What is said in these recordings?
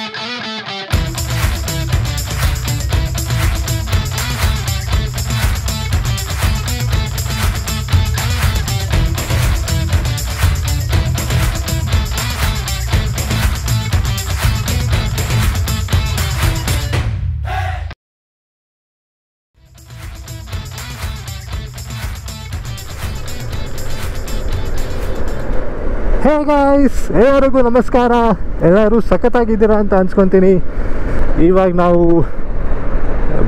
Hey guys, ಎಲ್ಲರಿಗೂ ನಮಸ್ಕಾರ. ಎಲ್ಲರೂ ಸಖತ್ತಾಗಿದ್ದೀರಾ ಅಂತ ಅನ್ಸ್ಕೊತೀನಿ. ಇವಾಗ ನಾವು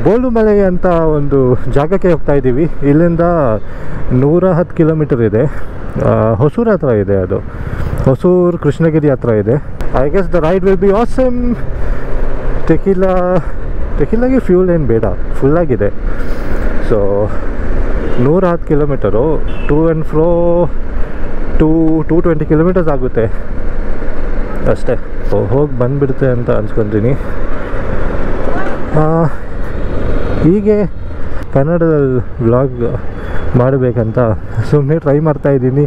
ಬೋಳುಮಲೆ ಅಂತ ಒಂದು ಜಾಗಕ್ಕೆ ಹೋಗ್ತಾ ಇದ್ದೀವಿ. ಇಲ್ಲಿಂದ 110 ಕಿಲೋಮೀಟರ್ ಇದೆ. ಹೊಸೂರು ಹತ್ರ ಇದೆ. ಅದು ಹೊಸೂರು ಕೃಷ್ಣಗಿರಿ ಹತ್ರ ಇದೆ. I guess the ride will be awesome. ಟೆಕಿಲಾಗೆ ಫ್ಯೂಲ್ ಏನು ಬೇಡ, ಫುಲ್ಲಾಗಿದೆ. So 110 kilometre, to and fro 220 kilometres ಆಗುತ್ತೆ ಅಷ್ಟೇ. ಹೋಗಿ ಬಂದುಬಿಡುತ್ತೆ ಅಂತ ಅನ್ಸ್ಕೊತೀನಿ. ಹೀಗೆ ಕನ್ನಡದಲ್ಲಿ ವ್ಲಾಗ್ ಮಾಡಬೇಕಂತ ಸುಮ್ಮನೆ ಟ್ರೈ ಮಾಡ್ತಾಯಿದ್ದೀನಿ.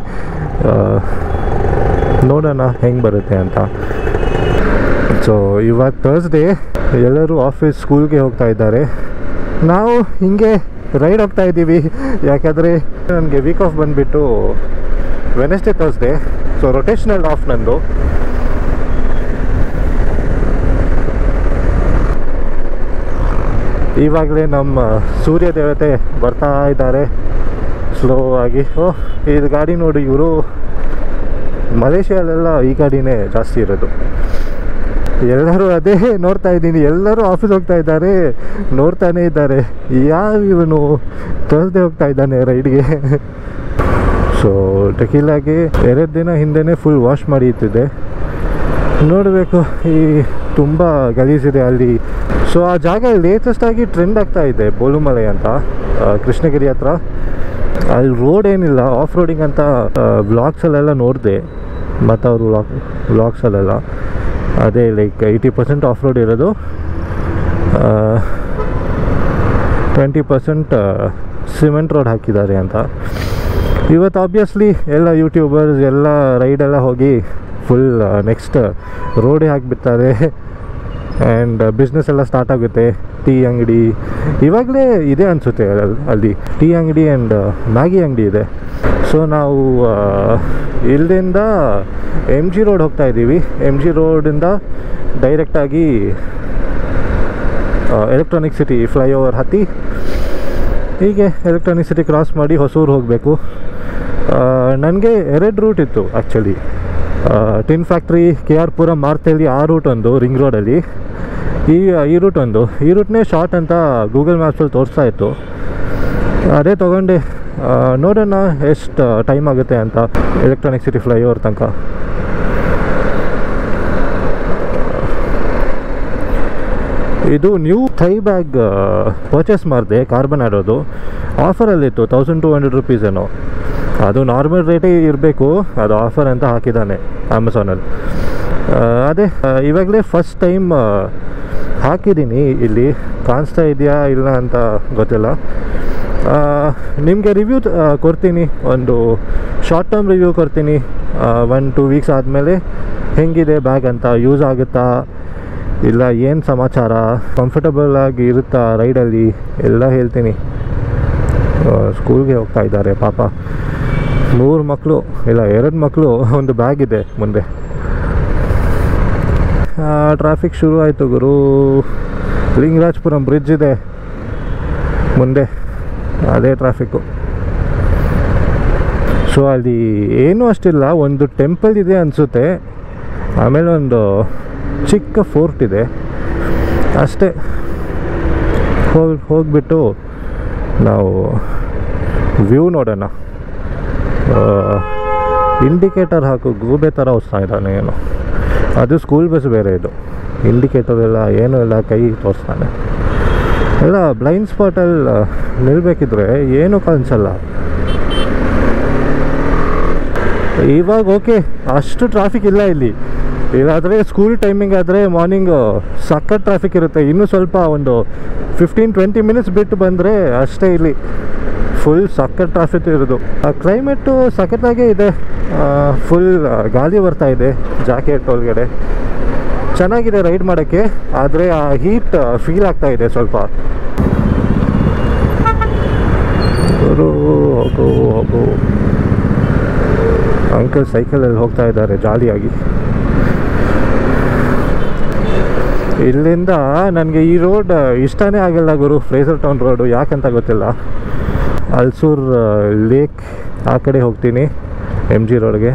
ನೋಡೋಣ ಹೆಂಗೆ ಬರುತ್ತೆ ಅಂತ. ಸೊ ಇವಾಗ ಥರ್ಸ್ಡೇ, ಎಲ್ಲರೂ ಆಫೀಸ್ ಸ್ಕೂಲ್ಗೆ ಹೋಗ್ತಾ ಇದ್ದಾರೆ. ನಾವು ಹಿಂಗೆ ರೈಡ್ ಹೋಗ್ತಾ ಇದ್ದೀವಿ. ಯಾಕಂದರೆ ನನಗೆ ವೀಕ್ ಆಫ್ ಬಂದುಬಿಟ್ಟು Wednesday Thursday. So rotational of ನಂದು. ಇವಾಗಲೇ ನಮ್ಮ ಸೂರ್ಯ ದೇವತೆ ಬರ್ತಾ ಇದ್ದಾರೆ ಸ್ಲೋ ಆಗಿ. ಇದು ಗಾಡಿ ನೋಡಿ, ಇವರು ಮಲೇಷ್ಯಾಲೆಲ್ಲ ಈ ಗಾಡಿನೇ ಜಾಸ್ತಿ ಇರೋದು. ಎಲ್ಲರೂ ಅದೇ ನೋಡ್ತಾ ಇದ್ದೀನಿ. ಎಲ್ಲರೂ ಆಫೀಸ್ ಹೋಗ್ತಾ ಇದ್ದಾರೆ, ನೋಡ್ತಾನೇ ಇದ್ದಾರೆ ಯಾವ ಇವನು ಥರ್ಸ್ಡೇ ಹೋಗ್ತಾ ಇದ್ದಾನೆ ರೈಡ್ಗೆ. ಸೊ ಟೆಕಿಲಾಗೆ 2 ದಿನ ಹಿಂದೆನೇ ಫುಲ್ ವಾಶ್ ಮಾಡಿ ಇಟ್ಟಿದ್ದೆ. ನೋಡಬೇಕು, ಈ ತುಂಬ ಗಲೀಜಿದೆ ಅಲ್ಲಿ. ಸೊ ಆ ಜಾಗ ಲೇಟೆಸ್ಟಾಗಿ ಟ್ರೆಂಡ್ ಆಗ್ತಾ ಇದೆ, ಬೋಳುಮಲೆ ಅಂತ, ಕೃಷ್ಣಗಿರಿ ಹತ್ರ. ಅಲ್ಲಿ ರೋಡ್ ಏನಿಲ್ಲ, ಆಫ್ ರೋಡಿಂಗ್ ಅಂತ ವ್ಲಾಗ್ಸಲ್ಲೆಲ್ಲ ನೋಡಿದೆ. ಮತ್ತು ಅವರು ವ್ಲಾಗ್ಸಲ್ಲೆಲ್ಲ ಅದೇ ಲೈಕ್ 80% ಆಫ್ ರೋಡ್ ಇರೋದು, 20% ಸಿಮೆಂಟ್ ರೋಡ್ ಹಾಕಿದ್ದಾರೆ ಅಂತ. ಇವತ್ತು ಆಬ್ವಿಯಸ್ಲಿ ಎಲ್ಲ ಯೂಟ್ಯೂಬರ್ಸ್ ಎಲ್ಲ ರೈಡೆಲ್ಲ ಹೋಗಿ ಫುಲ್ ನೆಕ್ಸ್ಟ್ ರೋಡೇ ಹಾಕಿಬಿಡ್ತಾರೆ. ಆ್ಯಂಡ್ ಬಿಸ್ನೆಸ್ ಎಲ್ಲ ಸ್ಟಾರ್ಟ್ ಆಗುತ್ತೆ. ಟೀ ಅಂಗಡಿ ಇವಾಗಲೇ ಇದೆ ಅನಿಸುತ್ತೆ ಅಲ್ಲಿ. ಟೀ ಅಂಗಡಿ ಆ್ಯಂಡ್ ಮ್ಯಾಗಿ ಅಂಗಡಿ ಇದೆ. ಸೊ ನಾವು ಇಲ್ಲಿಂದ MG ರೋಡ್ ಹೋಗ್ತಾ ಇದ್ದೀವಿ. MG ರೋಡಿಂದ ಡೈರೆಕ್ಟಾಗಿ ಎಲೆಕ್ಟ್ರಾನಿಕ್ ಸಿಟಿ ಫ್ಲೈಓವರ್ ಹತ್ತಿ ಹೀಗೆ ಎಲೆಕ್ಟ್ರಾನಿಕ್ ಸಿಟಿ ಕ್ರಾಸ್ ಮಾಡಿ ಹೊಸೂರು ಹೋಗಬೇಕು. ನನಗೆ 2 ರೂಟ್ ಇತ್ತು actually. Tin factory, KR Puram, Marathahalli, ಆ ರೂಟ್ ಒಂದು ರಿಂಗ್ ರೋಡಲ್ಲಿ, ಈ ರೂಟ್ ಒಂದು. ಈ ರೂಟ್ನೇ ಶಾರ್ಟ್ ಅಂತ ಗೂಗಲ್ ಮ್ಯಾಪ್ಸಲ್ಲಿ ತೋರಿಸ್ತಾ ಇತ್ತು. ಅದೇ ತೊಗೊಂಡೆ. ನೋಡೋಣ ಎಷ್ಟು ಟೈಮ್ ಆಗುತ್ತೆ ಅಂತ ಎಲೆಕ್ಟ್ರಾನಿಕ್ ಸಿಟಿ ಫ್ಲೈಓವರ್ ತನಕ. ಇದು ನ್ಯೂ ಥೈ ಬ್ಯಾಗ್ ಪರ್ಚೇಸ್ ಮಾಡಿದೆ, ಕಾರ್ಬನ್ ಆಡೋದು. ಆಫರಲ್ಲಿತ್ತು 1200 ರೂಪೀಸ್ ಏನೋ. ಅದು ನಾರ್ಮಲ್ ರೇಟೇ ಇರಬೇಕು, ಅದು ಆಫರ್ ಅಂತ ಹಾಕಿದ್ದಾನೆ ಅಮೆಝಾನಲ್ಲಿ. ಅದೇ ಇವಾಗಲೇ ಫಸ್ಟ್ ಟೈಮ್ ಹಾಕಿದ್ದೀನಿ. ಇಲ್ಲಿ ಕಾಣಿಸ್ತಾ ಇದೆಯಾ ಇಲ್ಲ ಅಂತ ಗೊತ್ತಿಲ್ಲ. ನಿಮಗೆ ರಿವ್ಯೂ ಕೊಡ್ತೀನಿ, ಒಂದು ಶಾರ್ಟ್ ಟರ್ಮ್ ರಿವ್ಯೂ ಕೊಡ್ತೀನಿ 1-2 ವೀಕ್ಸ್ ಆದಮೇಲೆ. ಹೆಂಗಿದೆ ಬ್ಯಾಗ್ ಅಂತ, ಯೂಸ್ ಆಗುತ್ತಾ ಇಲ್ಲ, ಏನು ಸಮಾಚಾರ, ಕಂಫರ್ಟಬಲ್ ಆಗಿ ಇರುತ್ತಾ ರೈಡಲ್ಲಿ ಎಲ್ಲ ಹೇಳ್ತೀನಿ. ಸ್ಕೂಲ್ಗೆ ಹೋಗ್ತಾ ಇದ್ದಾರೆ ಪಾಪ. 3 ಮಕ್ಕಳು ಇಲ್ಲ 2 ಮಕ್ಕಳು, ಒಂದು ಬ್ಯಾಗ್ ಇದೆ ಮುಂದೆ. ಟ್ರಾಫಿಕ್ ಶುರು ಆಯಿತು ಗುರು. ಲಿಂಗರಾಜಪುರಂ ಬ್ರಿಡ್ಜ್ ಇದೆ ಮುಂದೆ, ಅದೇ ಟ್ರಾಫಿಕ್ಕು. ಸೊ ಅಲ್ಲಿ ಏನೂ ಅಷ್ಟಿಲ್ಲ, ಒಂದು ಟೆಂಪಲ್ ಇದೆ ಅನಿಸುತ್ತೆ, ಆಮೇಲೆ ಒಂದು ಚಿಕ್ಕ ಫೋರ್ಟ್ ಇದೆ ಅಷ್ಟೇ. ಹೋಗಿಬಿಟ್ಟು ನಾವು ವ್ಯೂ ನೋಡೋಣ. ಇಂಡಿಕೇಟರ್ ಹಾಕು, ಗೂಬೆ ಥರ ಹೋಗ್ತಾ ಇದ್ದಾನೆ ಏನೋ. ಅದು ಸ್ಕೂಲ್ ಬಸ್ ಬೇರೆ ಇದು. ಇಂಡಿಕೇಟರ್ ಎಲ್ಲ ಏನೂ ಇಲ್ಲ, ಕೈ ತೋರಿಸ್ತಾನೆ. ಎಲ್ಲ ಬ್ಲೈಂಡ್ ಸ್ಪಾಟಲ್ಲಿ ನಿಲ್ಬೇಕಿದ್ರೆ ಏನೂ ಕಾಣಿಸಲ್ಲ. ಇವಾಗ ಓಕೆ, ಅಷ್ಟು ಟ್ರಾಫಿಕ್ ಇಲ್ಲ ಇಲ್ಲಿ. ಇಲ್ಲಾದರೆ ಸ್ಕೂಲ್ ಟೈಮಿಂಗ್ ಆದರೆ ಮಾರ್ನಿಂಗು ಸಖತ್ ಟ್ರಾಫಿಕ್ ಇರುತ್ತೆ. ಇನ್ನೂ ಸ್ವಲ್ಪ ಒಂದು 15-20 ಮಿನಿಟ್ಸ್ ಬಿಟ್ಟು ಬಂದರೆ ಅಷ್ಟೇ ಇಲ್ಲಿ ಫುಲ್ ಸಖತ್ ಟ್ರಾಫಿಕ್ ಇರೋದು. ಕ್ಲೈಮೇಟು ಸಖತ್ತಾಗೇ ಇದೆ. ಫುಲ್ ಗಾಳಿ ಬರ್ತಾ ಇದೆ ಜಾಕೆಟ್ ಒಳಗಡೆ. ಚೆನ್ನಾಗಿದೆ ರೈಡ್ ಮಾಡೋಕ್ಕೆ, ಆದರೆ ಆ ಹೀಟ್ ಫೀಲ್ ಆಗ್ತಾ ಇದೆ ಸ್ವಲ್ಪ. ಹೋಗು ಅಂಕಲ್ ಸೈಕಲಲ್ಲಿ ಹೋಗ್ತಾ ಇದ್ದಾರೆ ಜಾಲಿಯಾಗಿ. ಇಲ್ಲಿಂದ ನನಗೆ ಈ ರೋಡ್ ಇಷ್ಟನೇ ಆಗಲ್ಲ ಗುರು, ಫ್ರೇಸರ್ ಟೌನ್ ರೋಡು. ಯಾಕಂತ ಗೊತ್ತಿಲ್ಲ. ಅಲ್ಸೂರ್ ಲೇಕ್ ಆ ಕಡೆ ಹೋಗ್ತೀನಿ MG ರೋಡ್ಗೆ.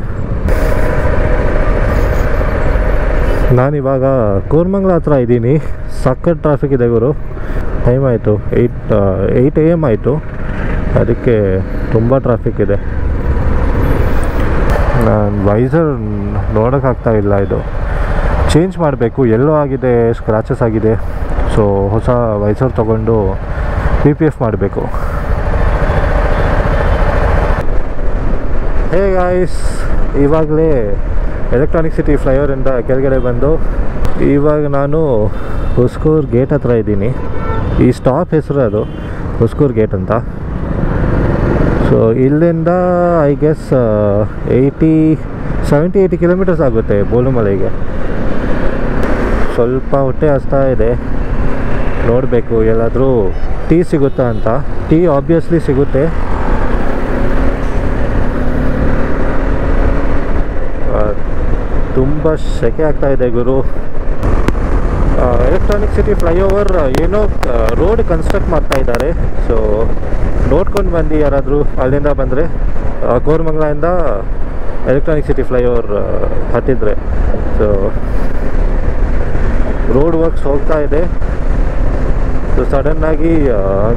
ನಾನಿವಾಗ ಕೋರ್ಮಂಗ್ಲ ಹತ್ರ ಇದ್ದೀನಿ. ಸಖತ್ ಟ್ರಾಫಿಕ್ ಇದೆ ಗುರು. ಟೈಮ್ ಆಯಿತು 8 AM ಆಯಿತು, ಅದಕ್ಕೆ ತುಂಬ ಟ್ರಾಫಿಕ್ ಇದೆ. ನಾನು ವೈಸರ್ ನೋಡೋಕ್ಕಾಗ್ತಾ ಇಲ್ಲ, ಇದು ಚೇಂಜ್ ಮಾಡಬೇಕು. ಎಲ್ಲೋ ಆಗಿದೆ, ಸ್ಕ್ರಾಚಸ್ ಆಗಿದೆ. ಸೊ ಹೊಸ ವೈಸರ್ ತೊಗೊಂಡು PPF ಮಾಡಬೇಕು. ಹೇ ಗಾಯ್ಸ್, ಇವಾಗಲೇ ಎಲೆಕ್ಟ್ರಾನಿಕ್ ಸಿಟಿ ಫ್ಲೈಓವರಿಂದ ಕೆಳಗಡೆ ಬಂದು ಇವಾಗ ನಾನು ಹುಸ್ಕೂರ್ ಗೇಟ್ ಹತ್ರ ಇದ್ದೀನಿ. ಈ ಸ್ಟಾಪ್ ಹೆಸರು ಅದು ಹುಸ್ಕೂರ್ ಗೇಟ್ ಅಂತ. ಸೊ ಇಲ್ಲಿಂದ ಐ ಗೆಸ್ 70-80 ಕಿಲೋಮೀಟರ್ಸ್ ಆಗುತ್ತೆ ಬೋಲುಮಲೆಗೆ. ಸ್ವಲ್ಪ ಹೊಟ್ಟೆ ಹಸ್ತಾ ಇದೆ, ನೋಡಬೇಕು ಎಲ್ಲಾದರೂ ಟೀ ಸಿಗುತ್ತಾ ಅಂತ. ಟೀ ಆಬ್ವಿಯಸ್ಲಿ ಸಿಗುತ್ತೆ. ತುಂಬ ಸೆಕೆ ಆಗ್ತಾ ಇದೆ ಗುರು. ಎಲೆಕ್ಟ್ರಾನಿಕ್ ಸಿಟಿ ಫ್ಲೈಓವರ್ ಏನೋ ರೋಡ್ ಕನ್ಸ್ಟ್ರಕ್ಟ್ ಮಾಡ್ತಾ ಇದ್ದಾರೆ. ಸೊ ನೋಡ್ಕೊಂಡು ಬಂದು ಯಾರಾದರೂ ಅಲ್ಲಿಂದ ಬಂದರೆ, ಕೋರಮಂಗಲದಿಂದ ಎಲೆಕ್ಟ್ರಾನಿಕ್ ಸಿಟಿ ಫ್ಲೈಓವರ್ ಹತ್ತಿದ್ರೆ. ಸೊ ರೋಡ್ ವರ್ಕ್ಸ್ ಹೋಗ್ತಾ ಇದೆ. ಸೊ ಸಡನ್ನಾಗಿ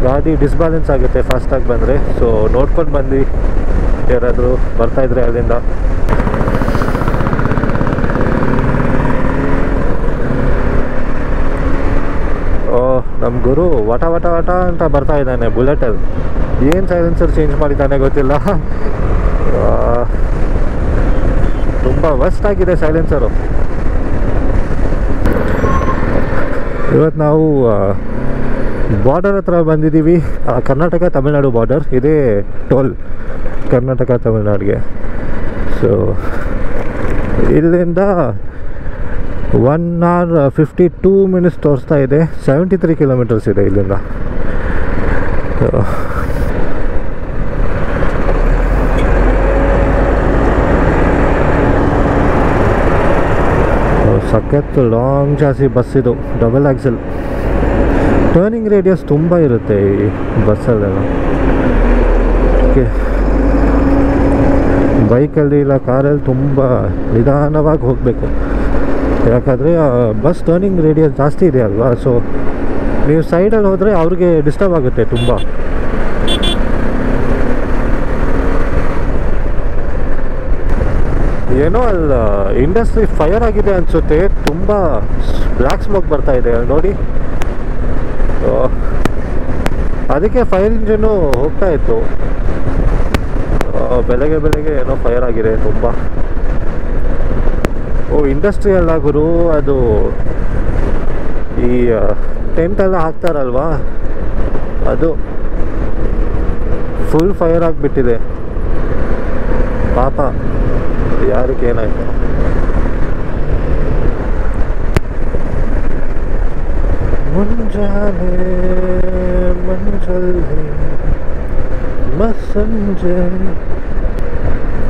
ಗಾಡಿ ಡಿಸ್ಬ್ಯಾಲೆನ್ಸ್ ಆಗುತ್ತೆ ಫಾಸ್ಟಾಗಿ ಬಂದರೆ. ಸೊ ನೋಡ್ಕೊಂಡು ಬಂದು ಯಾರಾದರೂ ಬರ್ತಾಯಿದ್ರೆ ಅಲ್ಲಿಂದ. ನಮ್ಮ ಗುರು ವಟ ವಟ ವಟ ಅಂತ ಬರ್ತಾ ಇದ್ದಾನೆ ಬುಲೆಟಲ್ಲಿ. ಏನು ಸೈಲೆನ್ಸರ್ ಚೇಂಜ್ ಮಾಡಿದ್ದಾನೆ ಗೊತ್ತಿಲ್ಲ. ತುಂಬ ವರ್ಸ್ಟ್ ಆಗಿದೆ ಸೈಲೆನ್ಸರು. ಇವತ್ತು ನಾವು ಬಾರ್ಡರ್ ಹತ್ರ ಬಂದಿದ್ದೀವಿ. ಕರ್ನಾಟಕ ತಮಿಳ್ನಾಡು ಬಾರ್ಡರ್. ಇದೇ ಟೋಲ್ ಕರ್ನಾಟಕ ತಮಿಳ್ನಾಡಿಗೆ. ಸೊ ಇಲ್ಲಿಂದ 1 hour 52 minutes ತೋರಿಸ್ತಾ ಇದೆ. 73 ಕಿಲೋಮೀಟರ್ಸ್ ಇದೆ ಇಲ್ಲಿಂದ. ಸಖತ್ ಲಾಂಗ್ ಚಾಸಿ ಬಸ್ ಇದು, ಡಬಲ್ ಆಕ್ಸೆಲ್. ಟರ್ನಿಂಗ್ ರೇಡಿಯಸ್ ತುಂಬ ಇರುತ್ತೆ ಈ ಬಸ್ಸಲ್ಲೆಲ್ಲ. ಓಕೆ, ಬೈಕಲ್ಲಿ ಇಲ್ಲ ಕಾರಲ್ಲಿ ತುಂಬ ನಿಧಾನವಾಗಿ ಹೋಗಬೇಕು. ಯಾಕಂದರೆ ಬಸ್ ಟರ್ನಿಂಗ್ ರೇಡಿಯಸ್ ಜಾಸ್ತಿ ಇದೆ ಅಲ್ವಾ. ಸೊ ನೀವು ಸೈಡಲ್ಲಿ ಹೋದರೆ ಅವ್ರಿಗೆ ಡಿಸ್ಟರ್ಬ್ ಆಗುತ್ತೆ ತುಂಬ. ಏನೋ ಅಲ್ಲಿ ಇಂಡಸ್ಟ್ರಿ ಫೈರ್ ಆಗಿದೆ ಅನಿಸುತ್ತೆ. ತುಂಬ ಬ್ಲ್ಯಾಕ್ ಸ್ಮೋಕ್ ಬರ್ತಾ ಇದೆ ನೋಡಿ. ಅದಕ್ಕೆ ಫೈರ್ ಇಂಜಿನ್ನು ಹೋಗ್ತಾ ಇತ್ತು. ಬೆಳಗ್ಗೆ ಏನೋ ಫೈರ್ ಆಗಿದೆ ತುಂಬ. ಇಂಡಸ್ಟ್ರಿ ಅಲ್ಲ ಗುರು, ಅದು ಈ ಟೆಂಟ್ ಎಲ್ಲ ಹಾಕ್ತಾರಲ್ವಾ, ಅದು ಫುಲ್ ಫೈರ್ ಆಗಿಬಿಟ್ಟಿದೆ. ಪಾಪ ಯಾರಿಗೆ ಏನಾಯ್ತು. ಮುಂಜಾನೆ ಮಂಜಲ್ಲಿ ಮಸಂಜೆ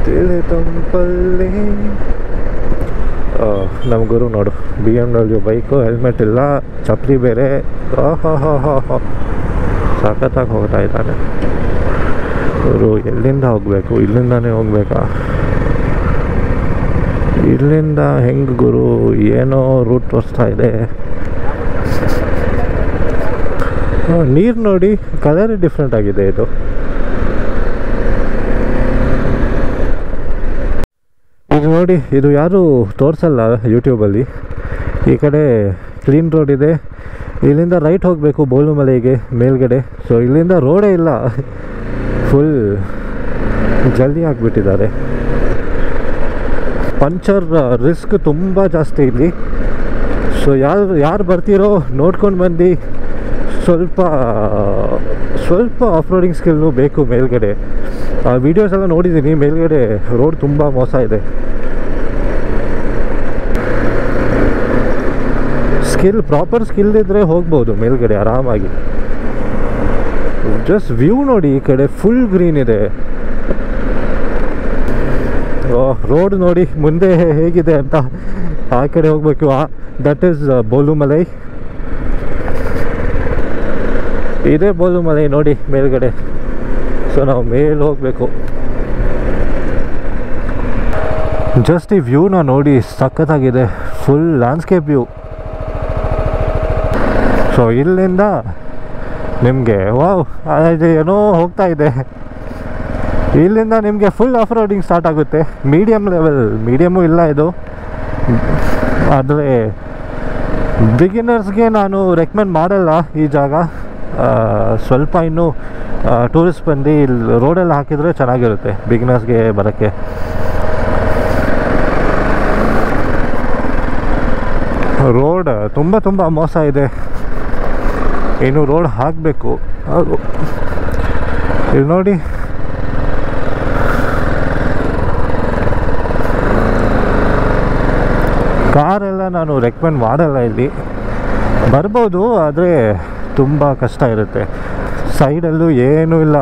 ತಿಳಿ ತಂಪಲ್ಲಿ. ನಮ್ಮ ಗುರು ನೋಡು, BMW ಬೈಕು, ಹೆಲ್ಮೆಟ್ ಇಲ್ಲ, ಚಪ್ಪಲಿ ಬೇರೆ. ಸಖತ್ತಾಗಿ ಹೋಗ್ತಾ ಇದ್ದಾನೆ ಗುರು. ಎಲ್ಲಿಂದ ಹೋಗಬೇಕು? ಇಲ್ಲಿಂದಾನೇ ಹೋಗ್ಬೇಕಾ? ಇಲ್ಲಿಂದ ಹೆಂಗೆ ಗುರು? ಏನೋ ರೂಟ್ ತೋರಿಸ್ತಾ ಇದೆ. ನೀರು ನೋಡಿ, ಕಲರ್ ಡಿಫ್ರೆಂಟ್ ಆಗಿದೆ ಇದು. ಇದು ನೋಡಿ, ಇದು ಯಾರು ತೋರಿಸಲ್ಲ ಯೂಟ್ಯೂಬಲ್ಲಿ. ಈ ಕಡೆ ಕ್ಲೀನ್ ರೋಡ್ ಇದೆ. ಇಲ್ಲಿಂದ ರೈಟ್ ಹೋಗಬೇಕು ಬೋಲುಮಲೆಗೆ ಮೇಲ್ಗಡೆ. ಸೊ ಇಲ್ಲಿಂದ ರೋಡೇ ಇಲ್ಲ, ಫುಲ್ ಜಲ್ದಿ ಆಗಿಬಿಟ್ಟಿದ್ದಾರೆ. ಪಂಚರ್ ರಿಸ್ಕ್ ತುಂಬ ಜಾಸ್ತಿ ಇಲ್ಲಿ. ಸೊ ಯಾರು ಬರ್ತೀರೋ ನೋಡ್ಕೊಂಡು ಬಂದು. ಸ್ವಲ್ಪ ಆಫ್ ರೋಡಿಂಗ್ ಸ್ಕಿಲ್ನು ಬೇಕು ಮೇಲ್ಗಡೆ. ವೀಡಿಯೋಸ್ ಎಲ್ಲ ನೋಡಿದ್ದೀನಿ, ಮೇಲ್ಗಡೆ ರೋಡ್ ತುಂಬ ಮೋಸ ಇದೆ. ಪ್ರಾಪರ್ ಸ್ಕಿಲ್ ಇದ್ದರೆ ಹೋಗ್ಬೋದು ಮೇಲ್ಗಡೆ ಆರಾಮಾಗಿ. ಜಸ್ಟ್ ವ್ಯೂ ನೋಡಿ, ಈ ಕಡೆ ಫುಲ್ ಗ್ರೀನ್ ಇದೆ. ರೋಡ್ ನೋಡಿ ಮುಂದೆ ಹೇಗಿದೆ ಅಂತ. ಆ ಕಡೆ ಹೋಗ್ಬೇಕು. That is Bolumalai. ಇದೇ ಬೋಲುಮಲೈ ನೋಡಿ ಮೇಲ್ಗಡೆ. ಸೊ ನಾವು ಮೇಲೆ ಹೋಗಬೇಕು. ಜಸ್ಟ್ ಈ ವ್ಯೂನ ನೋಡಿ, ಸಖತ್ತಾಗಿದೆ. Full landscape view. ಸೊ ಇಲ್ಲಿಂದ ನಿಮಗೆ ಏನೋ ಹೋಗ್ತಾ ಇದೆ. ಇಲ್ಲಿಂದ ನಿಮಗೆ ಫುಲ್ ಆಫ್ ರೋಡಿಂಗ್ ಸ್ಟಾರ್ಟ್ ಆಗುತ್ತೆ. ಮೀಡಿಯಮ್ಮು ಇಲ್ಲ ಇದು. ಆದರೆ ಬಿಗಿನರ್ಸ್ಗೆ ನಾನು ರೆಕಮೆಂಡ್ ಮಾಡಲ್ಲ ಈ ಜಾಗ. ಸ್ವಲ್ಪ ಇನ್ನೂ ಟೂರಿಸ್ಟ್ ಬಂದು ಇಲ್ಲಿ ರೋಡೆಲ್ಲ ಹಾಕಿದರೆ ಚೆನ್ನಾಗಿರುತ್ತೆ ಬಿಗಿನರ್ಸ್ಗೆ ಬರೋಕ್ಕೆ. ರೋಡ್ ತುಂಬ ಮೋಸ ಇದೆ. ಇನ್ನು ರೋಡ್ ಹಾಕಬೇಕು. ಇಲ್ಲಿ ನೋಡಿ, ಕಾರೆಲ್ಲ ನಾನು ರೆಕಮೆಂಡ್ ಮಾಡಲ್ಲ. ಇಲ್ಲಿ ಬರ್ಬೋದು, ಆದರೆ ತುಂಬ ಕಷ್ಟ ಇರುತ್ತೆ. ಸೈಡಲ್ಲೂ ಏನೂ ಇಲ್ಲ.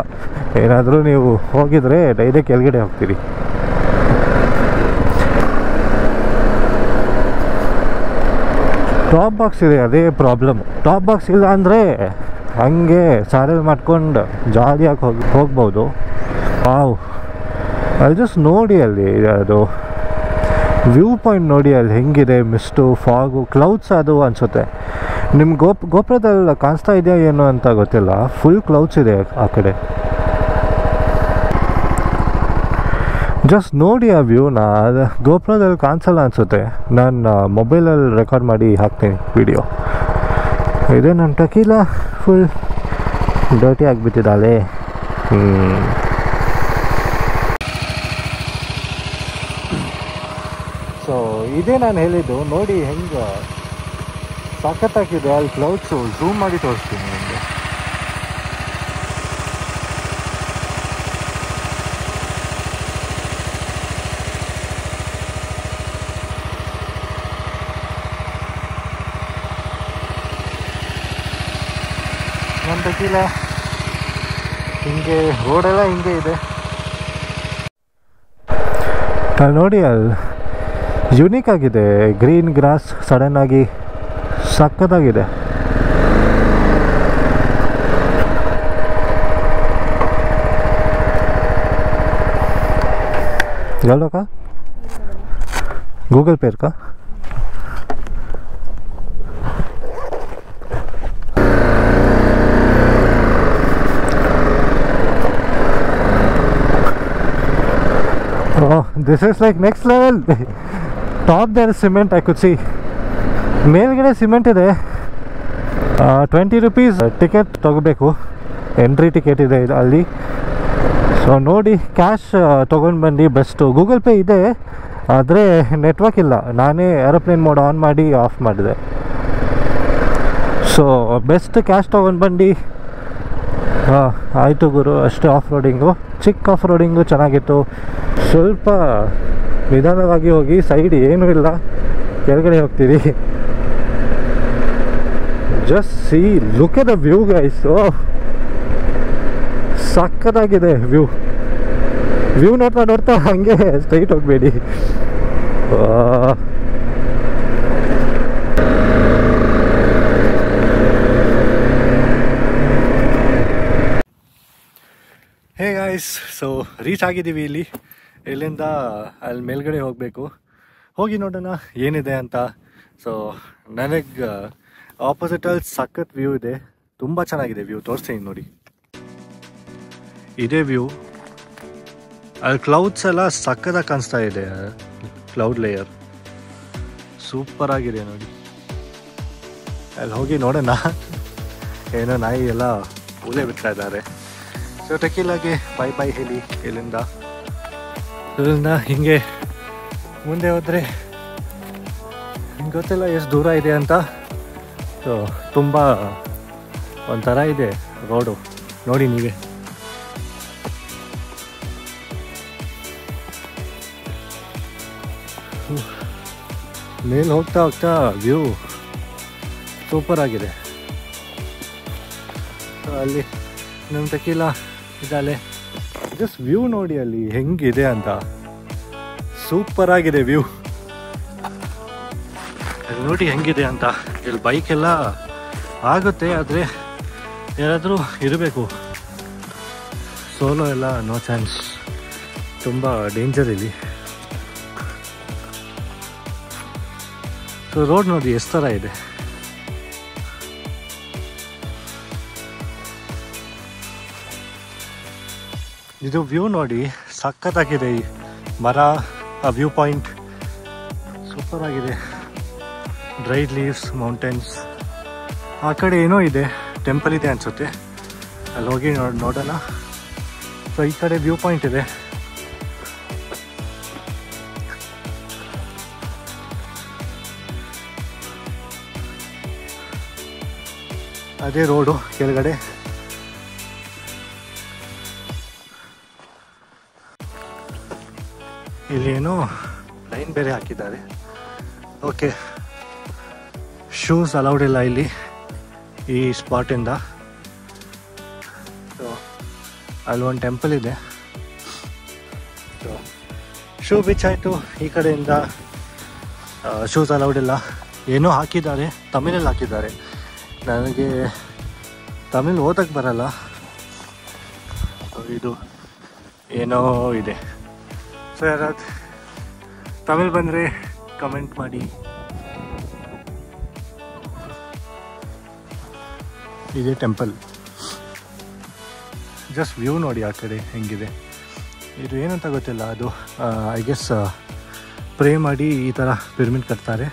ಏನಾದರೂ ನೀವು ಹೋಗಿದರೆ ಡೈರೆಕ್ಟ್ ಕೆಳಗಡೆ ಹೋಗ್ತೀರಿ. ಟಾಪ್ ಬಾಕ್ಸ್ ಇದೆ, ಅದೇ ಪ್ರಾಬ್ಲಮ್ಮು. ಟಾಪ್ ಬಾಕ್ಸ್ ಇಲ್ಲ ಅಂದರೆ ಹಾಗೆ ಸ್ಯಾಡಲ್ ಮಾಡ್ಕೊಂಡು ಜಾಲಿಯಾಗಿ ಹೋಗ್ಬೋದು. ಅಲ್ಲಿ ಜಸ್ಟ್ ನೋಡಿ, ಅಲ್ಲಿ ಅದು ವ್ಯೂ ಪಾಯಿಂಟ್ ನೋಡಿ, ಅಲ್ಲಿ ಹೆಂಗಿದೆ. ಮಿಸ್ಟು, ಫಾಗು, ಕ್ಲೌಡ್ಸ್ ಅದು ಅನಿಸುತ್ತೆ. ನಿಮ್ಮ ಗೋಪುರದಲ್ಲಿ ಕಾಣಿಸ್ತಾ ಇದೆಯಾ ಏನು ಅಂತ ಗೊತ್ತಿಲ್ಲ. ಫುಲ್ ಕ್ಲೌಡ್ಸ್ ಇದೆ ಆ ಕಡೆ. ಜಸ್ಟ್ ನೋಡಿ ಆ ವ್ಯೂನ. ಅದು ಗೋಪುರದಲ್ಲಿ ಕಾಣಿಸಲ್ಲ ಅನಿಸುತ್ತೆ. ನಾನು ಮೊಬೈಲಲ್ಲಿ ರೆಕಾರ್ಡ್ ಮಾಡಿ ಹಾಕ್ತೀನಿ ವಿಡಿಯೋ. ಇದೇ ನನ್ನ ಟಕೀಲ ಫುಲ್ ಡರ್ಟಿ ಆಗಿಬಿಟ್ಟಿದ್ದಾಳೆ. ಸೊ ಇದೇ ನಾನು ಹೇಳಿದ್ದು. ನೋಡಿ ಹೆಂಗೆ ಸಖತ್ತಾಗಿದೆ. ಅಲ್ಲಿ ಕ್ಲೌಡ್ಸು ಝೂಮ್ ಮಾಡಿ ತೋರಿಸ್ತೀನಿ ನಿಮಗೆ. ನನ್ನ ಟಕೀಲ ಹಿಂಗೆ ರೋಡೆಲ್ಲ ಹಿಂಗೆ ಇದೆ. ಅಲ್ಲಿ ನೋಡಿ, ಅಲ್ಲಿ ಯುನೀಕ್ ಆಗಿದೆ. ಗ್ರೀನ್ ಗ್ರಾಸ್ ಸಡನ್ನಾಗಿ ಸಖತ್ತಾಗಿದೆ. ಯಾವ್ದಕ್ಕ? ಗೂಗಲ್ ಪೇ ಇರ್ಕಾ? This is like next level. Top there is cement, I could see. ಮೇಲ್ಗಡೆ ಸಿಮೆಂಟ್ ಇದೆ. 20 ರೂಪೀಸ್ ಟಿಕೆಟ್ ತಗೋಬೇಕು. ಎಂಟ್ರಿ ಟಿಕೆಟ್ ಇದೆ ಅಲ್ಲಿ. ಸೊ ನೋಡಿ, ಕ್ಯಾಶ್ ತೊಗೊಂಡು ಬನ್ನಿ ಬೆಸ್ಟು. ಗೂಗಲ್ ಪೇ ಇದೆ, ಆದರೆ ನೆಟ್ವರ್ಕ್ ಇಲ್ಲ. ನಾನೇ ಏರೋಪ್ಲೇನ್ ಮೋಡ್ ಆನ್ ಮಾಡಿ ಆಫ್ ಮಾಡಿದೆ. ಸೊ ಬೆಸ್ಟ್ ಕ್ಯಾಶ್ ತೊಗೊಂಡು ಬನ್ನಿ. ಆಯಿತು ಗುರು, ಅಷ್ಟೇ. ಆಫ್ ರೋಡಿಂಗು, ಚಿಕ್ಕ ಆಫ್ ರೋಡಿಂಗು ಚೆನ್ನಾಗಿತ್ತು. ಸ್ವಲ್ಪ ನಿಧಾನವಾಗಿ ಹೋಗಿ, ಸೈಡ್ ಏನೂ ಇಲ್ಲ, ಕೆಳಗಡೆ ಹೋಗ್ತೀವಿ. Just C, look at the view guys. ಸಕ್ಕತ್ತಾಗಿದೆ ವ್ಯೂ ನೋಡ್ತಾ ಹಾಗೆ ಸ್ಟ್ರೈಟ್ ಹೋಗಬೇಡಿ. ಹೇ ಗಾಯ್ಸ್, ಸೊ ರೀಚ್ ಆಗಿದ್ದೀವಿ ಇಲ್ಲಿ. ಇಲ್ಲಿಂದ ಅಲ್ಲಿ ಮೇಲ್ಗಡೆ ಹೋಗಬೇಕು. ಹೋಗಿ ನೋಡೋಣ ಏನಿದೆ ಅಂತ. ಸೊ ನನಗೆ ಆಪೋಸಿಟಲ್ಲಿ ಸಖತ್ ವ್ಯೂ ಇದೆ. ತುಂಬ ಚೆನ್ನಾಗಿದೆ ವ್ಯೂ. ತೋರಿಸ್ತೀನಿ ನೋಡಿ, ಇದೇ ವ್ಯೂ. ಅಲ್ಲಿ ಕ್ಲೌಡ್ಸ್ ಎಲ್ಲ ಸಖತ್ತಾಗಿ ಕಾಣಿಸ್ತಾ ಇದೆ. ಕ್ಲೌಡ್ ಲೇಯರ್ ಸೂಪರ್ ಆಗಿದೆ ನೋಡಿ. ಅಲ್ಲಿ ಹೋಗಿ ನೋಡೋಣ. ಏನೋ ನಾಯಿ ಎಲ್ಲ ಊಲೆ ಬಿಡ್ತಾ ಇದ್ದಾರೆ. ಸೊ ಟಕೀಲಾಗೆ ಬೈ ಹೇಳಿ. ಇಲ್ಲಿಂದ ಹಿಂಗೆ ಮುಂದೆ ಹೋದರೆ ಗೊತ್ತಿಲ್ಲ ಎಷ್ಟು ದೂರ ಇದೆ ಅಂತ. ಸೊ ತುಂಬ ಒಂಥರ ಇದೆ ರೋಡು, ನೋಡಿ ನೀವೇ. ಮೇಲೆ ಹೋಗ್ತಾ ವ್ಯೂ ಸೂಪರ್ ಆಗಿದೆ. ಅಲ್ಲಿ ನಮ್ಮ ಟೆಕೀಲಾ ಇದಲ್ಲೇ ಜಸ್ಟ್ ವ್ಯೂ ನೋಡಿ ಅಲ್ಲಿ ಹೆಂಗಿದೆ ಅಂತ. ಸೂಪರ್ ಆಗಿದೆ ವ್ಯೂ ನೋಡಿ ಹೆಂಗಿದೆ ಅಂತ. ಇಲ್ಲಿ ಬೈಕೆಲ್ಲ ಆಗುತ್ತೆ, ಆದರೆ ಯಾರಾದರೂ ಇರಬೇಕು. ಸೋಲೋ ಎಲ್ಲ ನೋ ಚಾನ್ಸ್, ತುಂಬ ಡೇಂಜರ್ ಇಲ್ಲಿ. ಸೊ ರೋಡ್ ನೋಡಿ ಎಷ್ಟು ಥರ ಇದೆ. ಇದು ವ್ಯೂ ನೋಡಿ ಸಖತ್ತಾಗಿದೆ. ಈ ಮರ, ಆ ವ್ಯೂ ಪಾಯಿಂಟ್ ಸೂಪರ್ ಆಗಿದೆ. Dried leaves, mountains. ಆ ಕಡೆ ಏನೋ ಇದೆ, ಟೆಂಪಲ್ ಇದೆ ಅನಿಸುತ್ತೆ, ಅಲ್ಲಿ ಹೋಗಿ ನೋಡೋಣ. ಸೊ ಈ ಕಡೆ ವ್ಯೂ ಪಾಯಿಂಟ್ ಇದೆ. ಅದೇ ರೋಡು ಕೆಳಗಡೆ. ಇಲ್ಲಿ ಏನೋ ಲೈನ್ ಬೇರೆ ಹಾಕಿದ್ದಾರೆ. ಓಕೆ, ಶೂಸ್ ಅಲೌಡ್ ಇಲ್ಲ ಇಲ್ಲಿ ಈ ಸ್ಪಾಟಿಂದ. ಸೊ ಅಲ್ಲಿ ಒಂದು ಟೆಂಪಲ್ ಇದೆ. ಸೊ ಶೂ ಬಿಚ್ಚಾಯಿತು. ಈ ಕಡೆಯಿಂದ ಶೂಸ್ ಅಲೌಡ್ ಇಲ್ಲ. ಏನೋ ಹಾಕಿದ್ದಾರೆ, ತಮಿಳಲ್ಲಿ ಹಾಕಿದ್ದಾರೆ. ನನಗೆ ತಮಿಳ್ ಓದಕ್ಕೆ ಬರಲ್ಲ. ಇದು ಏನೋ ಇದೆ. ಸೊ ಯಾರಾದ್ರು ತಮಿಳ್ ಬಂದರೆ ಕಮೆಂಟ್ ಮಾಡಿ. ಇದೇ ಟೆಂಪಲ್. ಜಸ್ಟ್ ವ್ಯೂ ನೋಡಿ ಆ ಕಡೆ ಹೆಂಗಿದೆ. ಇದು ಏನಂತ ಗೊತ್ತಿಲ್ಲ. ಅದು ಐ ಗೆಸ್ ಪ್ರೇ ಮಾಡಿ ಈ ಥರ ಪಿರಮಿಡ್ ಕಟ್ತಾರೆ.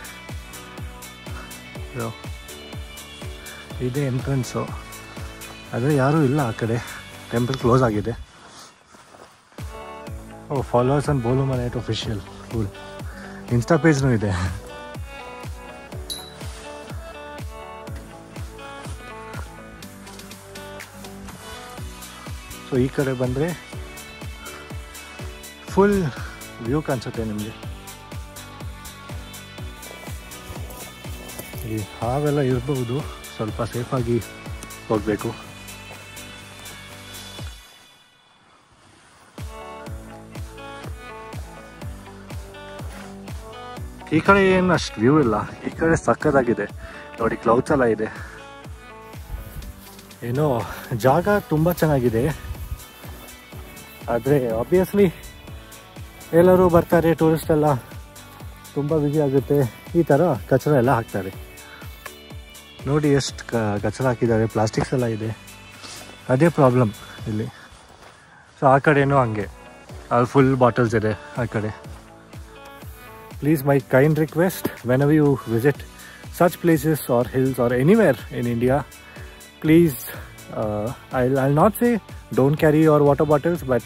ಇದೇ ಎಂಟ್ರೆನ್ಸು. ಆದರೆ ಯಾರೂ ಇಲ್ಲ ಆ ಕಡೆ, ಟೆಂಪಲ್ ಕ್ಲೋಸ್ ಆಗಿದೆ. ಓ, ಫಾಲೋವರ್ಸ್ ಆನ್ ಬೋಲು ಮನೆ ಅಫಿಷಿಯಲ್ ಫುಲ್ ಇನ್ಸ್ಟಾ ಪೇಜ್ನೂ ಇದೆ. ಸೊ ಈ ಕಡೆ ಬಂದರೆ ಫುಲ್ ವ್ಯೂ ಕಾಣಿಸುತ್ತೆ ನಿಮಗೆ. ಈ ಹಾವೆಲ್ಲ ಇರಬಹುದು, ಸ್ವಲ್ಪ ಸೇಫಾಗಿ ಹೋಗಬೇಕು. ಈ ಕಡೆ ಏನು ಅಷ್ಟು ವ್ಯೂ ಇಲ್ಲ. ಈ ಕಡೆ ಸಕ್ಕತ್ತಾಗಿದೆ ನೋಡಿ, ಕ್ಲೌಡ್ಸ್ ಎಲ್ಲ ಇದೆ. ಏನೋ ಜಾಗ ತುಂಬ ಚೆನ್ನಾಗಿದೆ. ಆದರೆ ಆಬ್ವಿಯಸ್ಲಿ ಎಲ್ಲರೂ ಬರ್ತಾರೆ, ಟೂರಿಸ್ಟ್ ಎಲ್ಲ ತುಂಬ ಬ್ಯುಸಿ ಆಗುತ್ತೆ. ಈ ಥರ ಕಚರ ಎಲ್ಲ ಹಾಕ್ತಾರೆ ನೋಡಿ. ಎಷ್ಟು ಕಚರ ಹಾಕಿದ್ದಾರೆ, ಪ್ಲಾಸ್ಟಿಕ್ಸ್ ಎಲ್ಲ ಇದೆ. ಅದೇ ಪ್ರಾಬ್ಲಮ್ ಇಲ್ಲಿ. ಸೊ ಆ ಕಡೆನೂ ಹಂಗೆ, ಅಲ್ಲಿ ಫುಲ್ ಬಾಟಲ್ಸ್ ಇದೆ ಆ ಕಡೆ. Please, my kind request, whenever you visit such places or hills or anywhere in India, please, I'll not say don't carry your water bottles, but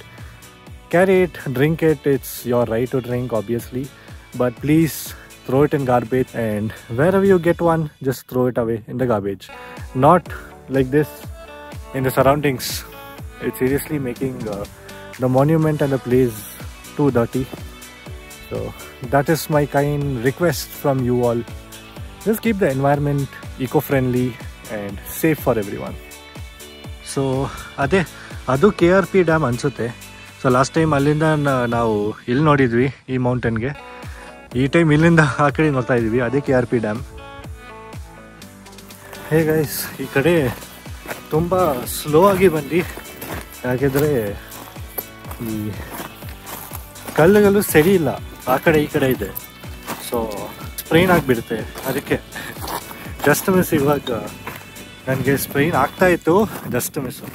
carry it, drink it. It's your right to drink, obviously. But please throw it in garbage, and wherever you get one, just throw it away in the garbage. Not like this in the surroundings. It's seriously making the monument and the place too dirty. So that is my kind request from you all. Just keep the environment eco-friendly and safe for everyone. So ಅದು KRP dam ಅನಿಸುತ್ತೆ. So last time ಅಲ್ಲಿಂದ ನಾವು ಇಲ್ಲಿ ನೋಡಿದ್ವಿ ಈ ಮೌಂಟೇನ್ಗೆ. ಈ time ಇಲ್ಲಿಂದ ಆ ಕಡೆ ನೋಡ್ತಾ ಇದ್ವಿ, ಅದೇ KRP ಡ್ಯಾಮ್. ಹೇ ಗೈಸ್, ಈ ಕಡೆ ತುಂಬ ಸ್ಲೋ ಆಗಿ ಬಂದು, ಯಾಕೆಂದರೆ ಈ ಕಲ್ಲುಗಳು ಸರಿ ಇಲ್ಲ, ಆ ಕಡೆ ಈ ಕಡೆ ಇದೆ. ಸೊ ಸ್ಪ್ರೈನ್ ಆಗಿಬಿಡುತ್ತೆ. ಅದಕ್ಕೆ ಜಸ್ಟ್ ಮಿಸ್. ಇವಾಗ ನನಗೆ ಸ್ಪ್ರೈನ್ ಆಗ್ತಾಯಿತ್ತು, ಜಸ್ಟ್ ಮಿಸ್ಸು.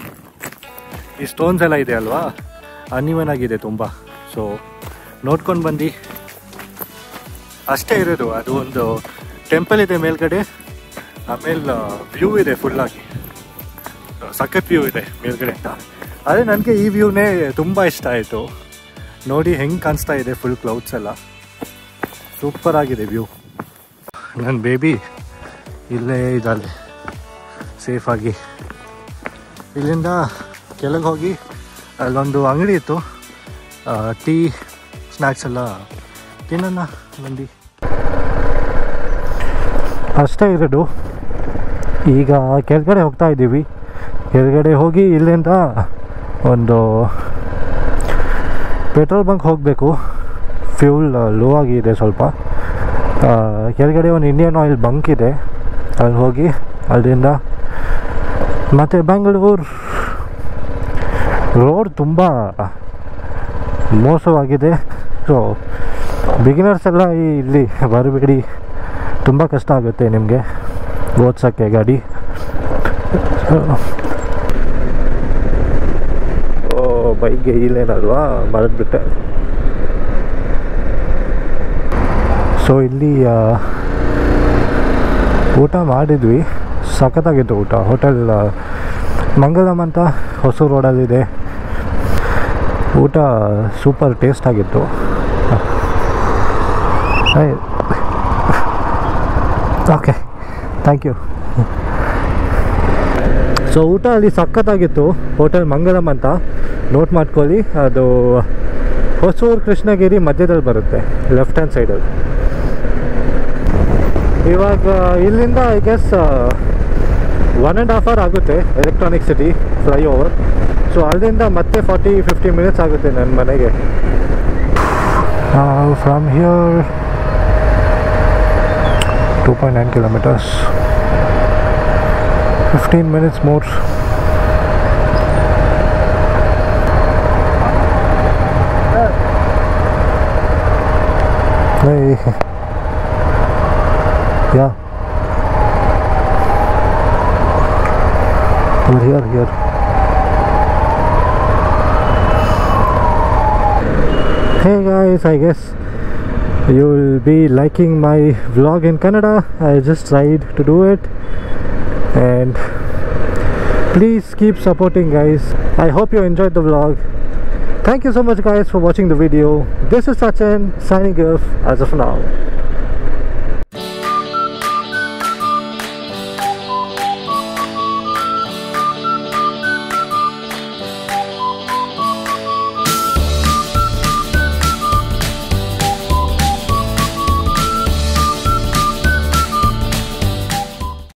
ಈ ಸ್ಟೋನ್ಸ್ ಎಲ್ಲ ಇದೆ ಅಲ್ವಾ, ಅನ್ಇವನ್ ಆಗಿದೆ ತುಂಬ. ಸೊ ನೋಡ್ಕೊಂಡು ಬಂದು ಅಷ್ಟೇ ಇರೋದು. ಅದು ಒಂದು ಟೆಂಪಲ್ ಇದೆ ಮೇಲ್ಗಡೆ, ಆಮೇಲೆ ವ್ಯೂ ಇದೆ ಫುಲ್ಲಾಗಿ, ಸಖತ್ ವ್ಯೂ ಇದೆ ಮೇಲ್ಗಡೆ ಅಂತ. ಅದೇ ನನಗೆ ಈ ವ್ಯೂನೇ ತುಂಬ ಇಷ್ಟ ಆಯಿತು. ನೋಡಿ ಹೆಂಗೆ ಕಾಣಿಸ್ತಾ ಇದೆ, ಫುಲ್ ಕ್ಲೌಡ್ಸ್ ಎಲ್ಲ ಸೂಪರ್ ಆಗಿದೆ ವ್ಯೂ. ನನ್ನ ಬೇಬಿ ಇಲ್ಲೇ ಇದ್ದಾಳೆ ಸೇಫಾಗಿ. ಇಲ್ಲಿಂದ ಕೆಳಗೆ ಹೋಗಿ ಅಲ್ಲೊಂದು ಅಂಗಡಿ ಇತ್ತು, ಟೀ ಸ್ನ್ಯಾಕ್ಸ್ ಎಲ್ಲ ತಿನ್ನೋಣ ಬಂದು. ಅಷ್ಟೇ ಇರೋದು. ಈಗ ಕೆಳಗಡೆ ಹೋಗ್ತಾ ಇದ್ದೀವಿ. ಕೆಳಗಡೆ ಹೋಗಿ ಇಲ್ಲಿಂದ ಒಂದು ಪೆಟ್ರೋಲ್ ಬಂಕ್ ಹೋಗಬೇಕು. ಫ್ಯೂಲ್ ಲೋ ಆಗಿದೆ ಸ್ವಲ್ಪ. ಕೆಳಗಡೆ ಒಂದು ಇಂಡಿಯನ್ ಆಯಿಲ್ ಬಂಕ್ ಇದೆ, ಅಲ್ಲಿ ಹೋಗಿ ಅಲ್ಲಿಂದ ಮತ್ತು ಬೆಂಗಳೂರು. ರೋಡ್ ತುಂಬ ಮೋಸವಾಗಿದೆ. ಸೊ ಬಿಗಿನರ್ಸ್ ಎಲ್ಲ ಇಲ್ಲಿ ಬರಬೇಡಿ, ತುಂಬ ಕಷ್ಟ ಆಗುತ್ತೆ ನಿಮಗೆ ಓಡಿಸೋಕ್ಕೆ ಗಾಡಿ. ಬೈಕ್ಗೆ ಇಲ್ಲೇನಲ್ವಾ ಮರೆತುಬಿಟ್ಟೆ. ಸೊ ಇಲ್ಲಿ ಊಟ ಮಾಡಿದ್ವಿ, ಸಖತ್ತಾಗಿತ್ತು ಊಟ. ಹೋಟೆಲ್ ಮಂಗಲಂ ಅಂತ ಹೊಸೂರು ರೋಡಲ್ಲಿದೆ. ಊಟ ಸೂಪರ್ ಟೇಸ್ಟ್ ಆಗಿತ್ತು. Okay, thank you. ಸೊ ಊಟ ಅಲ್ಲಿ ಸಖತ್ತಾಗಿತ್ತು. ಹೋಟೆಲ್ ಮಂಗಲಂ ಅಂತ ನೋಟ್ ಮಾಡ್ಕೊಳ್ಳಿ. ಅದು ಹೊಸೂರು ಕೃಷ್ಣಗಿರಿ ಮಧ್ಯದಲ್ಲಿ ಬರುತ್ತೆ, ಲೆಫ್ಟ್ ಹ್ಯಾಂಡ್ ಸೈಡಲ್ಲಿ. ಇವಾಗ ಇಲ್ಲಿಂದ ಐ ಗೆಸ್ 1.5 hour ಆಗುತ್ತೆ ಎಲೆಕ್ಟ್ರಾನಿಕ್ ಸಿಟಿ ಫ್ಲೈಓವರ್. ಸೊ ಅಲ್ಲಿಂದ ಮತ್ತೆ 40-50 minutes ಆಗುತ್ತೆ ನನ್ನ ಮನೆಗೆ. From here 2.9 kilometers, 15 minutes more. Hey. Yeah. Here. Hey guys, I guess you will be liking my vlog in Kannada. I just tried to do it, and please keep supporting guys. I hope you enjoyed the vlog. Thank you so much guys for watching the video. This is Sachin signing off as of now.